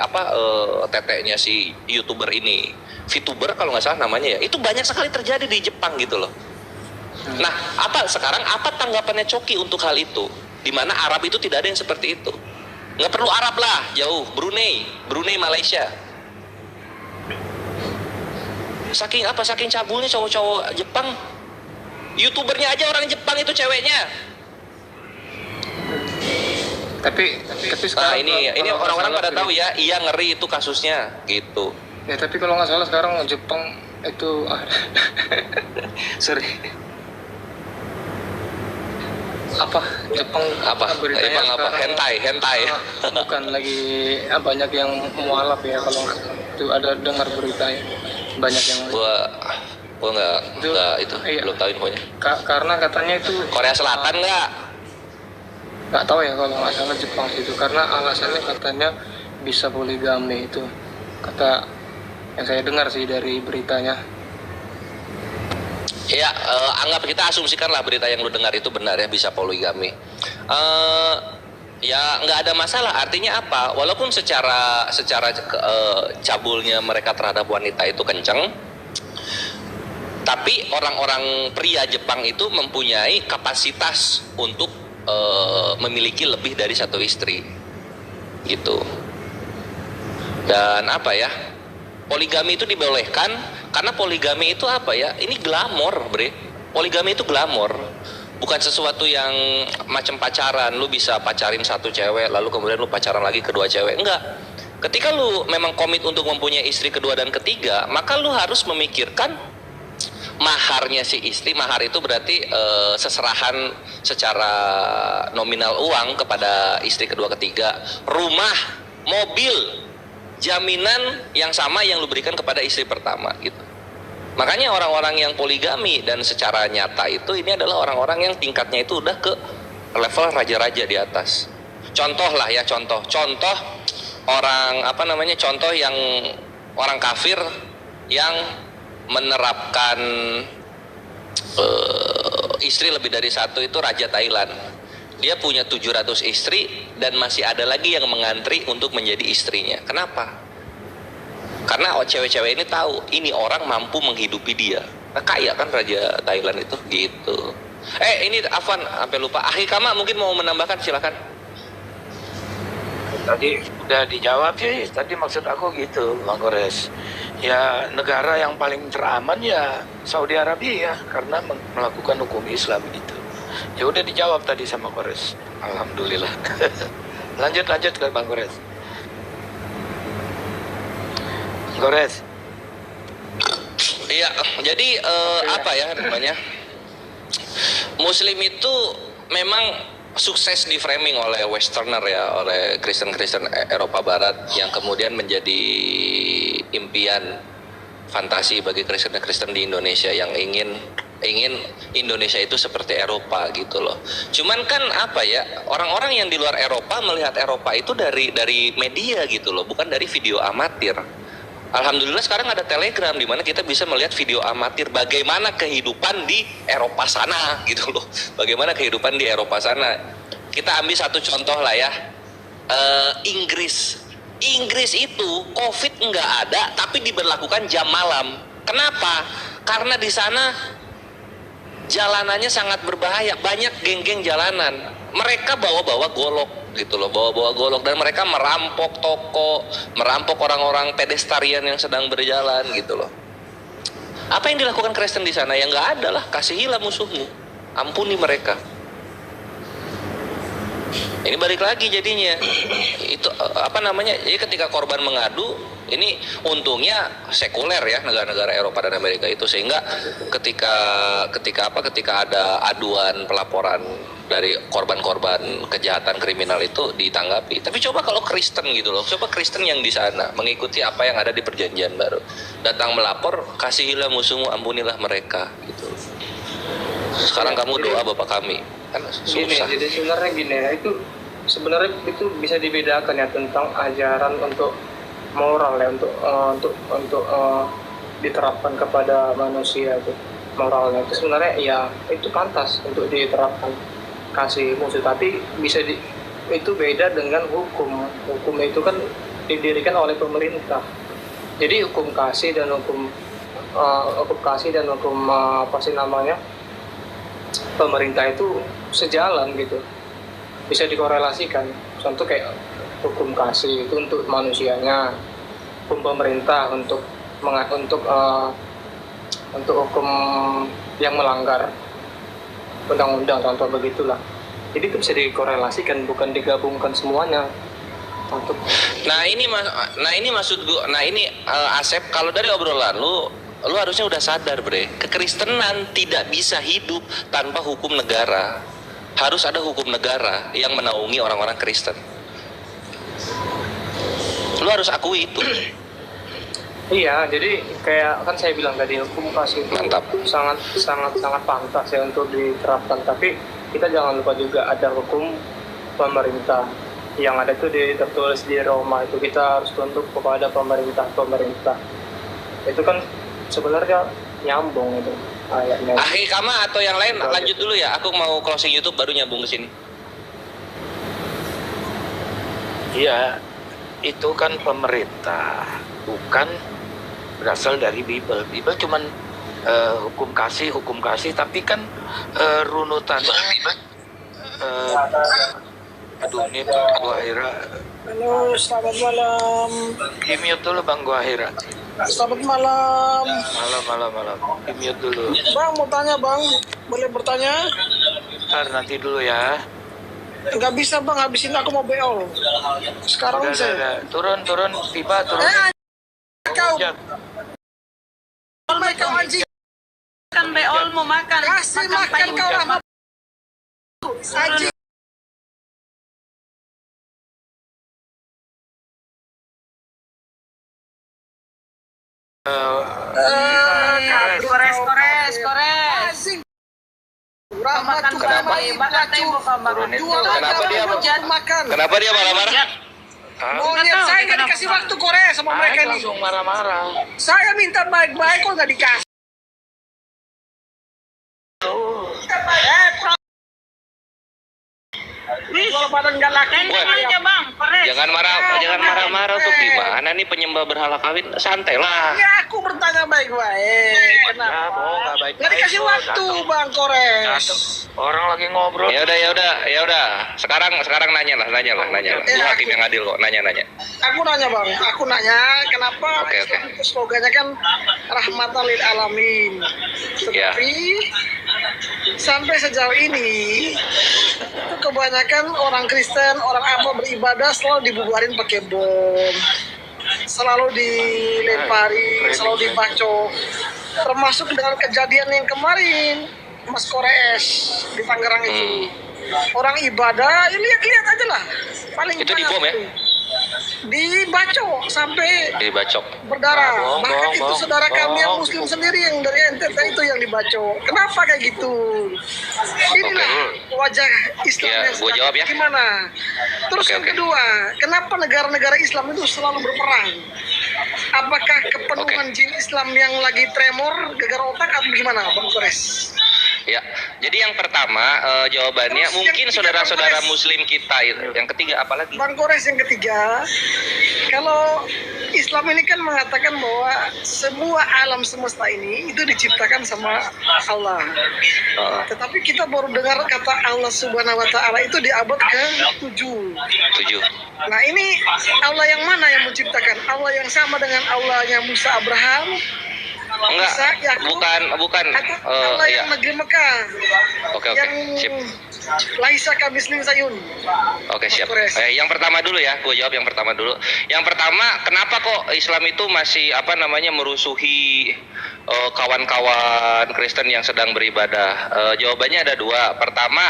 teteknya si youtuber ini, VTuber kalau nggak salah namanya ya. Itu banyak sekali terjadi di Jepang gitu loh. Nah, apa tanggapannya Coki untuk hal itu? Di mana Arab itu tidak ada yang seperti itu. Nggak perlu Arab lah, jauh. Brunei, Malaysia. Saking cabulnya cowok-cowok Jepang. YouTubernya aja orang Jepang itu ceweknya. Tapi sekarang ini orang-orang pada tahu ya, iya ngeri itu kasusnya gitu. Ya, tapi kalau nggak salah sekarang Jepang itu sorry. Jepang beritanya apa? Hentai. Bukan lagi banyak yang mualaf ya, kalau itu ada dengar beritanya banyak yang gua nggak itu iya. Belum tahu infonya. Karena katanya itu Korea Selatan nggak tahu ya kalau nggak salah Jepang itu, karena alasannya katanya bisa poligami itu, kata yang saya dengar sih dari beritanya. Ya, anggap kita asumsikanlah berita yang lu dengar itu benar ya, bisa poligami. Ya nggak ada masalah. Artinya apa? Walaupun secara cabulnya mereka terhadap wanita itu kenceng, tapi orang-orang pria Jepang itu mempunyai kapasitas untuk memiliki lebih dari satu istri, gitu. Dan apa ya? Poligami itu dibolehkan karena poligami itu apa ya? Ini glamor, bre. Poligami itu glamor, bukan sesuatu yang macam pacaran. Lu bisa pacarin satu cewek, lalu kemudian lu pacaran lagi kedua cewek. Enggak. Ketika lu memang komit untuk mempunyai istri kedua dan ketiga, maka lu harus memikirkan maharnya si istri. Mahar itu berarti seserahan secara nominal uang kepada istri kedua ketiga, rumah, mobil, jaminan yang sama yang lu berikan kepada istri pertama, gitu. Makanya orang-orang yang poligami dan secara nyata itu ini adalah orang-orang yang tingkatnya itu udah ke level raja-raja di atas. Contoh lah ya, contoh orang contoh yang orang kafir yang menerapkan istri lebih dari satu itu Raja Thailand. Dia punya 700 istri dan masih ada lagi yang mengantri untuk menjadi istrinya. Kenapa? Karena cewek-cewek ini tahu ini orang mampu menghidupi dia. Nah, kaya kan Raja Thailand itu, gitu. Ini Afwan, sampai lupa. Akhi Kama mungkin mau menambahkan, silakan. Tadi udah dijawab sih. Tadi maksud aku gitu, Bang Gores. Ya negara yang paling teraman ya Saudi Arabia karena melakukan hukum Islam gitu. Ya udah dijawab tadi sama Gores. Alhamdulillah. lanjut ke Bang Gores. Gores. Iya, jadi apa ya namanya? Muslim itu memang sukses di framing oleh Westerner ya, oleh Kristen-Kristen Eropa Barat yang kemudian menjadi impian fantasi bagi Kristen-Kristen di Indonesia yang ingin Indonesia itu seperti Eropa gitu loh. Cuman kan apa ya, orang-orang yang di luar Eropa melihat Eropa itu dari media gitu loh, bukan dari video amatir. Alhamdulillah sekarang ada Telegram di mana kita bisa melihat video amatir bagaimana kehidupan di Eropa sana gitu loh. Bagaimana kehidupan di Eropa sana. Kita ambil satu contoh lah ya. Inggris itu COVID nggak ada tapi diberlakukan jam malam. Kenapa? Karena di sana jalanannya sangat berbahaya, banyak geng-geng jalanan. Mereka bawa-bawa golok gitu loh, bawa-bawa golok, dan mereka merampok toko, merampok orang-orang pedestrian yang sedang berjalan gitu loh. Apa yang dilakukan Kristen di sana? Ya nggak ada lah, kasihilah musuhmu, ampuni mereka. Ini balik lagi jadinya itu jadi ketika korban mengadu, ini untungnya sekuler ya negara-negara Eropa dan Amerika itu, sehingga ketika ada aduan pelaporan dari korban-korban kejahatan kriminal itu ditanggapi. Tapi coba kalau Kristen gitu loh, coba Kristen yang di sana mengikuti apa yang ada di Perjanjian Baru, datang melapor, kasihilah musuhmu, ampunilah mereka gitu. Sekarang kamu doa Bapak kami, kan susah. Jadi sebenarnya gini ya, sebenarnya itu bisa dibedakan ya tentang ajaran untuk moral ya, untuk diterapkan kepada manusia itu. Moralnya itu sebenarnya ya itu pantas untuk diterapkan kasih musuh, tapi itu beda dengan hukum. Hukum itu kan didirikan oleh pemerintah. Jadi hukum kasih dan hukum pemerintah itu sejalan gitu, bisa dikorelasikan. Contoh kayak hukum kasih itu untuk manusianya, hukum pemerintah untuk hukum yang melanggar undang-undang, contoh begitulah. Jadi itu bisa dikorelasikan, bukan digabungkan semuanya. Ini maksud gua. Asep, kalau dari obrolan lu harusnya udah sadar, bre. Kekristenan tidak bisa hidup tanpa hukum negara. Harus ada hukum negara yang menaungi orang-orang Kristen. Lu harus akui itu. Iya, jadi kayak kan saya bilang tadi, hukum kasih itu Mantap. sangat pantas ya untuk diterapkan. Tapi kita jangan lupa juga ada hukum pemerintah yang ada itu tertulis di Roma, itu kita harus tunduk kepada pemerintah. Itu kan sebenarnya nyambung itu. ayatnya. Akhi Kama atau yang lain lanjut dulu ya. Aku mau closing YouTube baru nyambung ke sini. Iya, itu kan pemerintah, bukan berasal dari Bible. Bible cuman hukum kasih, tapi kan runutan. Aduh, ini gua Ahira. Halo, selamat malam. Di-mute dulu Bang Gua Ahira. Selamat malam. Malam. Di-mute dulu. Bang, mau tanya bang. Boleh bertanya? Ntar nanti dulu ya. Nggak bisa bang, habisin aku mau BO. Sekarang bisa. Udah. Turun. Tiba, turun. Kau. Ya, Kau anjing. Makan beol mau makan. Kasih makan kau lama. Anjing. Kores. Anjing. Rahmat Makan juga makan tembok kamar. Kenapa dia makan? Kenapa dia marah-marah? Monyet saya nggak dikasih waktu Korea sama mereka ini. langsung marah-marah. Saya minta baik-baik kok nggak dikasih. Kalau badan nggak laki. Tendang aja bang, kores. Jangan marah-marah tuh gimana nih penyembah berhala kawin? Santai lah. Ya aku bertanya baik-baik. Ya, Kenapa? bohong, nggak baik-baik. Nggak dikasih Kok, waktu jatuh. bang Kores. Orang lagi ngobrol. Ya udah. Sekarang nanya lah. Lu hakim yang adil kok, nanya. Aku nanya kenapa Oke. Islam itu slogannya kan rahmatan lil alamin. Ya. Tetapi sampai sejauh ini itu kebanyakan orang Kristen, orang apa beribadah selalu dibubarin pakai bom, selalu dilempari, selalu dibacok. Termasuk dengan kejadian yang kemarin Mas Kores di Tangerang itu. Orang ibadah, ya lihat aja lah. Paling Itu dibom ya? Dibacok sampai Dibacok. berdarah. Bahkan itu bohong, saudara kami yang bohong. muslim sendiri yang dari NTT itu yang dibacok. Kenapa kayak gitu? Inilah wajah Islam Ya, yang gua jawab ya. gimana. Terus Oke, yang oke. kedua, kenapa negara-negara Islam itu selalu berperang? Apakah kepenuhan jin Islam yang lagi tremor gegar otak atau gimana Bang Kores? Ya, jadi yang pertama jawabannya Terus mungkin yang ketiga, saudara-saudara Bang Kores. muslim kita itu. Yang ketiga apa lagi? Bang Kores yang ketiga, kalau Islam ini kan mengatakan bahwa semua alam semesta ini itu diciptakan sama Allah. Tetapi kita baru dengar kata Allah Subhanahu wa taala itu di abad ke-7. 7. Nah, ini Allah yang mana yang menciptakan? Allah yang sama dengan Allahnya Musa Abraham? Enggak, Isa, Yakub, bukan. atau Allah Iya. yang negeri Mekah? Oke, Yang sip. Laisa Kamislim Sayun. Oke, siap. Kores. Yang pertama dulu ya, gue jawab yang pertama dulu. Yang pertama, kenapa kok Islam itu masih merusuhi kawan-kawan Kristen yang sedang beribadah? Jawabannya ada dua. Pertama,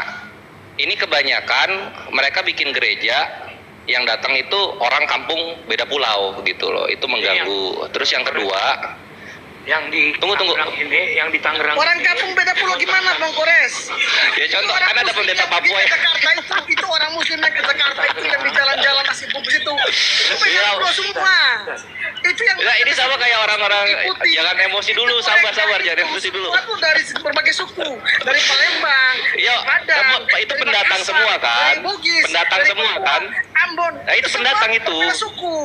ini kebanyakan mereka bikin gereja yang datang itu orang kampung beda pulau gitu loh. Itu mengganggu. Terus yang kedua, Yang di Tunggu. Tangerang ini, yang di Tangerang. Orang ini. kampung beda pulau gimana Bang Kores? ya contoh Orang kan ada muslim pendeta yang Papua pergi ya. ke Jakarta itu orang muslim yang ke Jakarta itu yang di jalan-jalan nasi bungkus itu beda Iya. pulau semua. Itu yang Nah, ini sama kayak orang-orang Putih. jangan emosi Itu dulu, mereka sabar, jangan itu emosi dulu. semua tuh dari berbagai suku, dari Palembang, Iya, Padang, itu dari pendatang Makassar, semua kan? dari Bugis, Pendatang dari semua Papua, kan? Ambon. Nah, itu pendatang semua itu. berbeda suku.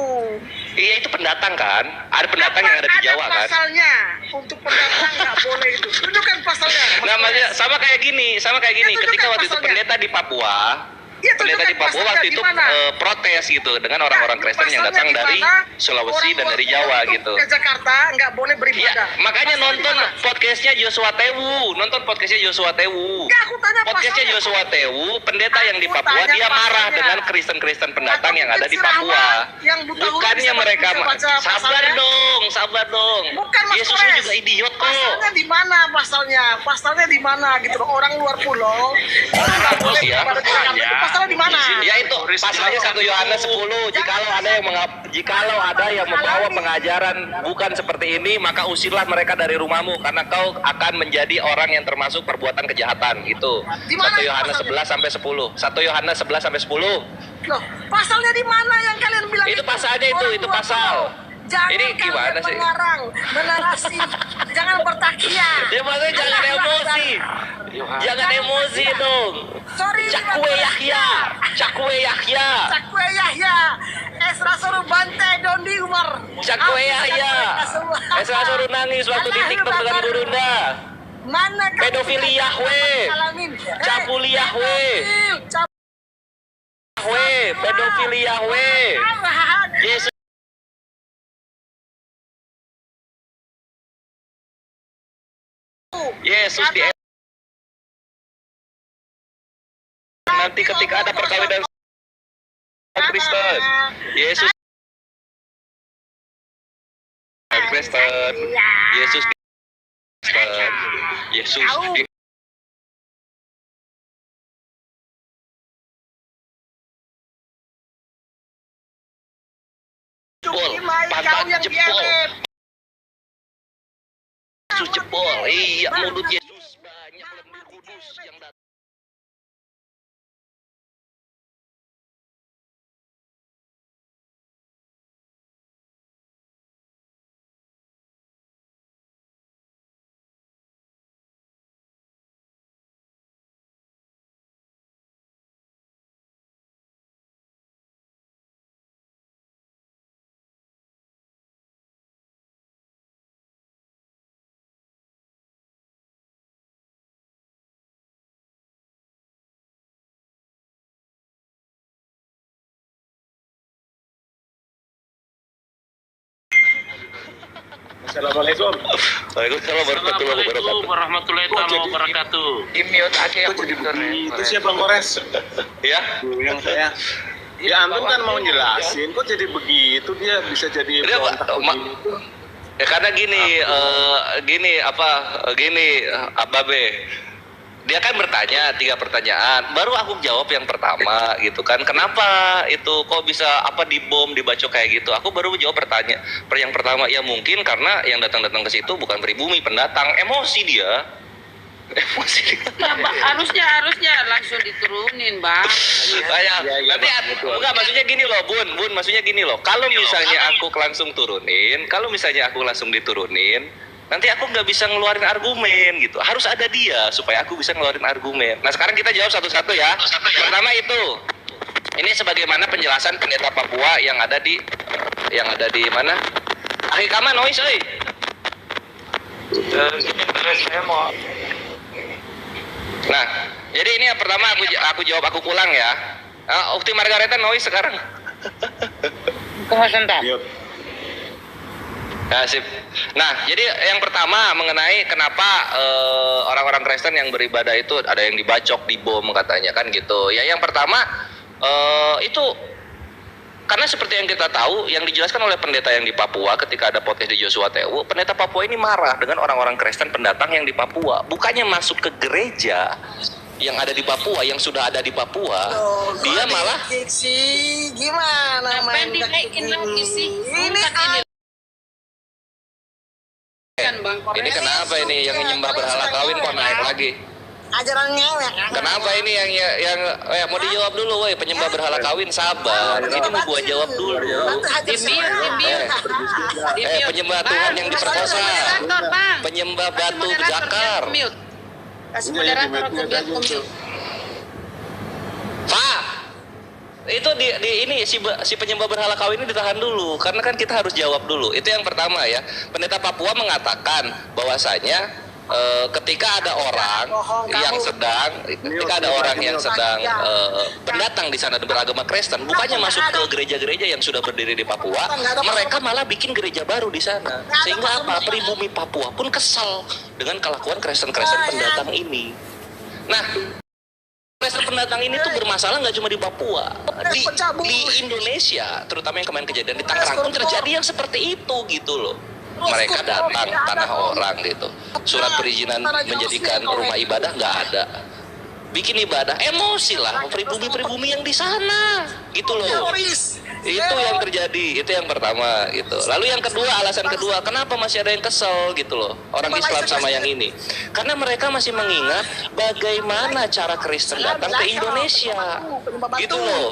Iya, itu pendatang kan? Ada pendatang yang ada di Jawa kan? Pasalnya untuk pendatang nggak boleh itu. Tunjukkan pasalnya. Nah, maksudnya sama kayak gini. Ya, tunjukkan Ketika waktu itu pasalnya. pendeta di Papua, Ya, pendeta di tunjukkan Papua pasalnya waktu itu gimana? protes gitu dengan orang-orang Ya, Kristen yang pasalnya datang dari gimana? Sulawesi dan dari Jawa Orang gitu. ke Jakarta nggak boleh Iya, beribadah. makanya Pasalnya nonton gimana? podcastnya Joshua Tewu. Ya, aku tanya Podcastnya pasalnya. Joshua Tewu, pendeta yang di Aku Papua, tanya dia marah pasalnya. dengan Kristen-Kristen pendatang Atau yang ada di mungkin si Papua. Rahmat yang buta huruf Bukannya bisa mereka baca sabar pasalnya. dong. Bukan Mas Yesus Kores. juga idiot kok. Pasalnya di mana pasalnya? Pasalnya di mana gitu loh. Orang luar pulau nggak boleh Iya. beribadah di Jakarta. Itu pasalnya di mana? Ya itu pasalnya 1 Yohanes 10. Jikalau ada yang membawa pengajaran bukan seperti ini, maka usirlah mereka dari rumahmu karena kau akan menjadi orang yang termasuk perbuatan kejahatan gitu. Di mana 1 Yohanes pasalnya? 11 sampai 10. 1 Yohanes 11 sampai 10. Loh, pasalnya di mana yang kalian bilang Itu pasalnya itu Orang luar pasal. pulau. Jangan Ini gimana kalian sih? mengarang, menarasi, jangan bertakia. Ya maksudnya jangan emosi. Jangan emosi dong. Sorry, Cakwe Yahya. Cakwe Yahya. Cakwe Yahya, Esra suruh bantai Dondi Umar. Cakwe Yahya. Esra suruh nangis waktu di TikTok dengan Gurunda. Mana kamu Pedofili Yahwe. Cabuli Yahwe. Yahwe. Pedofili Yahwe. Yesus. Yesus di nanti ketika ada perkawinan Kristen, Yesus Kristen, Yesus Kristen, Yesus di jebol, pantat jebol, Yesus jebol, iya mulut Yesus banyak lebih kudus yang datang. Assalamualaikum. Waalaikumsalam warahmatullahi wabarakatuh. Assalamualaikum warahmatullahi wabarakatuh. Di-mute aja yang Kok jadi bener ya. begitu sih Bang Kores? Ya, Yang saya ya antum kan mau jelasin, kok jadi begitu dia bisa jadi Dia, berontak Ma- begitu? ya karena gini Ababe. Dia kan bertanya 3 pertanyaan, baru aku jawab yang pertama gitu kan. Kenapa itu kok bisa dibom, dibacok kayak gitu? Aku baru jawab yang pertama, ya mungkin karena yang datang-datang ke situ bukan pribumi, pendatang, emosi dia. Ya, harusnya langsung diturunin, Bang. Saya nanti enggak, maksudnya gini loh, Bun, maksudnya gini loh. Kalau misalnya aku langsung diturunin, nanti aku nggak bisa ngeluarin argumen gitu. Harus ada dia supaya aku bisa ngeluarin argumen. Nah sekarang kita jawab satu-satu ya. Pertama itu, ini sebagaimana penjelasan pendeta Papua yang ada di mana? Akhi Kaman, noise, oi. Saya mau Nah, jadi ini yang pertama aku jawab, aku pulang ya. Ukti Margareta noise sekarang. Tunggu sebentar. Mute. Nah, sip. Nah, jadi yang pertama mengenai kenapa orang-orang Kristen yang beribadah itu ada yang dibacok, dibom katanya kan gitu. Ya yang pertama itu karena seperti yang kita tahu, yang dijelaskan oleh pendeta yang di Papua ketika ada podcast di Joshua Tewu, pendeta Papua ini marah dengan orang-orang Kristen pendatang yang di Papua. Bukannya masuk ke gereja yang ada di Papua, yang sudah ada di Papua, dia malah gimana main Dinaikin lagi sih? ini Kan, Bang. ini kenapa ini yang nyembah berhala kawin kok naik lagi? ajaran ngewek. Kenapa ini yang mau dijawab dulu, woi, penyembah berhala kawin, sabar. Ini mau gua jawab dulu. Penyembah Tuhan yang diperkosa, Moderator, Bang. penyembah batu jakar. Kasih Udah, ya, moderator aku di-mute biar aja, mute. Pak, itu ini si penyembah berhala kawin ini ditahan dulu, karena kan kita harus jawab dulu. Itu yang pertama ya. Pendeta Papua mengatakan bahwasanya ketika ada orang yang sedang pendatang di sana beragama Kristen, bukannya masuk ke gereja-gereja yang sudah berdiri di Papua, mereka malah bikin gereja baru di sana. Sehingga apa? Pribumi Papua pun kesal dengan kelakuan Kristen-Kristen pendatang ini. Nah, Kristen pendatang ini tuh bermasalah nggak cuma di Papua, di Indonesia, terutama yang kemarin kejadian di Tangerang pun terjadi yang seperti itu gitu loh. Mereka datang tanah orang gitu, surat perizinan menjadikan rumah ibadah nggak ada, bikin ibadah, emosi lah pribumi yang di sana gitu loh. Itu yang terjadi, itu yang pertama gitu. Lalu yang kedua, alasan kedua, kenapa masih ada yang kesel gitu loh orang Islam sama yang ini? Karena mereka masih mengingat bagaimana cara Kristen datang ke Indonesia gitu loh.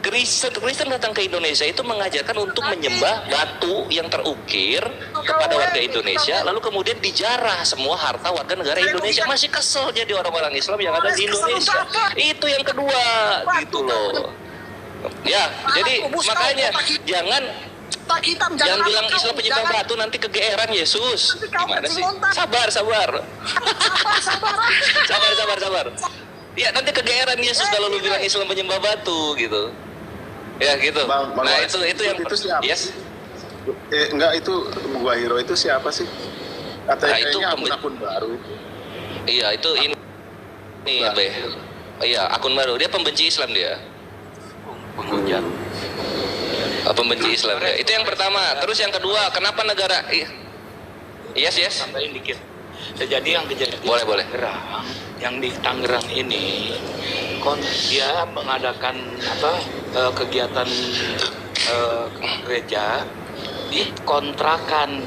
Kristen datang ke Indonesia itu mengajarkan untuk menyembah batu yang terukir kepada warga Indonesia, lalu kemudian dijarah semua harta warga negara Indonesia. Masih kesel jadi orang-orang Islam yang ada di Indonesia. Itu yang kedua, gitu loh. Ya, jadi makanya jangan bilang Islam penyembah batu, nanti kegeeran Yesus. Gimana sih? Sabar. Sabar. Ya, nanti kegeeran Yesus kalau lu bilang Islam penyembah batu gitu. Ya gitu. Bang Nah Wais, itu yang itu siapa? yes. Enggak, itu Bu Wahiro itu siapa sih? Katanya Nah, itu akun baru itu. Iya itu ini Be. Iya akun baru, dia pembenci Islam dia. Penghujat. Pembenci Islam dia. Itu yang pertama. Terus yang kedua, kenapa negara yes. Tambahin dikit. Jadi yang kejadian Boleh. Tangerang, yang di Tangerang ini dia mengadakan kegiatan gereja di kontrakan,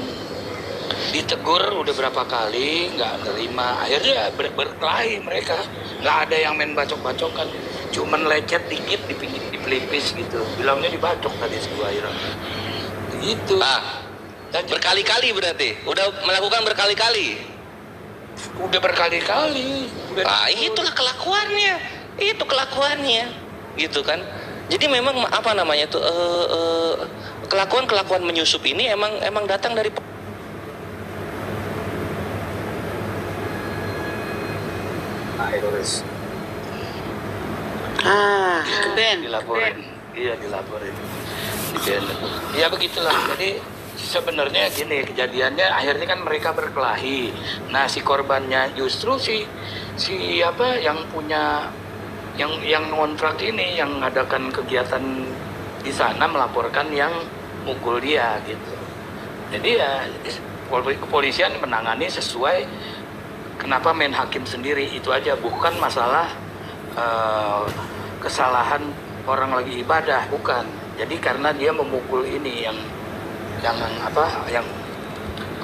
ditegur udah berapa kali nggak nerima, akhirnya berkelahi mereka, nggak ada yang main bacok-bacokan, cuman lecet dikit di pelipis gitu, bilangnya dibacok tadi si Wahiro gitu. Berkali-kali berarti udah melakukan berkali-kali. Udah berkali-kali. Itulah kelakuannya, gitu kan. Jadi memang apa namanya tuh kelakuan menyusup ini emang datang dari Ben. Dilaporin. Iya dilaporin. Ya begitulah. Jadi sebenarnya gini kejadiannya, akhirnya kan mereka berkelahi. Nah si korbannya justru si apa yang punya yang ngontrak ini, yang mengadakan kegiatan di sana, melaporkan yang mukul dia gitu. Jadi ya kepolisian menangani sesuai kenapa main hakim sendiri, itu aja, bukan masalah kesalahan orang lagi ibadah, bukan. Jadi karena dia memukul ini yang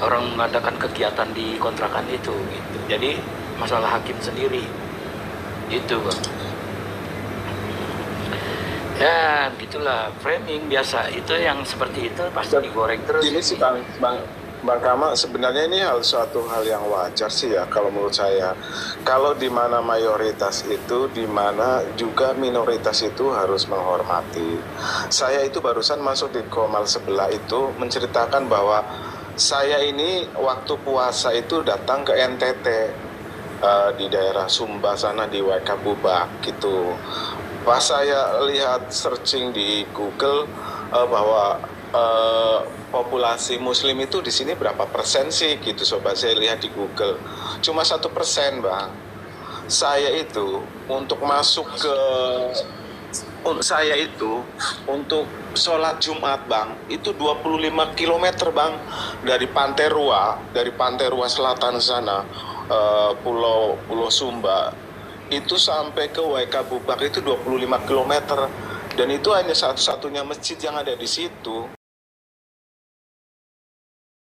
orang mengadakan kegiatan di kontrakan itu gitu. Jadi masalah hakim sendiri itu, Bang. Ya gitulah, framing biasa itu, yang seperti itu pasti digoreng terus. Ini sih Bang Kama, sebenarnya ini suatu hal yang wajar sih ya kalau menurut saya. Kalau di mana mayoritas itu, di mana juga minoritas itu harus menghormati. Saya itu barusan masuk di Komal sebelah itu menceritakan bahwa saya ini waktu puasa itu datang ke NTT di daerah Sumba sana, di Waikabubak gitu. Pas saya lihat searching di Google bahwa populasi Muslim itu di sini berapa persen sih gitu, sobat, saya lihat di Google cuma 1%, Bang. Saya itu untuk masuk ke untuk sholat Jumat, Bang, itu 25 km, Bang, dari Pantai Rua Selatan sana, Pulau Sumba, itu sampai ke Waikabubak itu 25 km, dan itu hanya satu-satunya masjid yang ada di situ.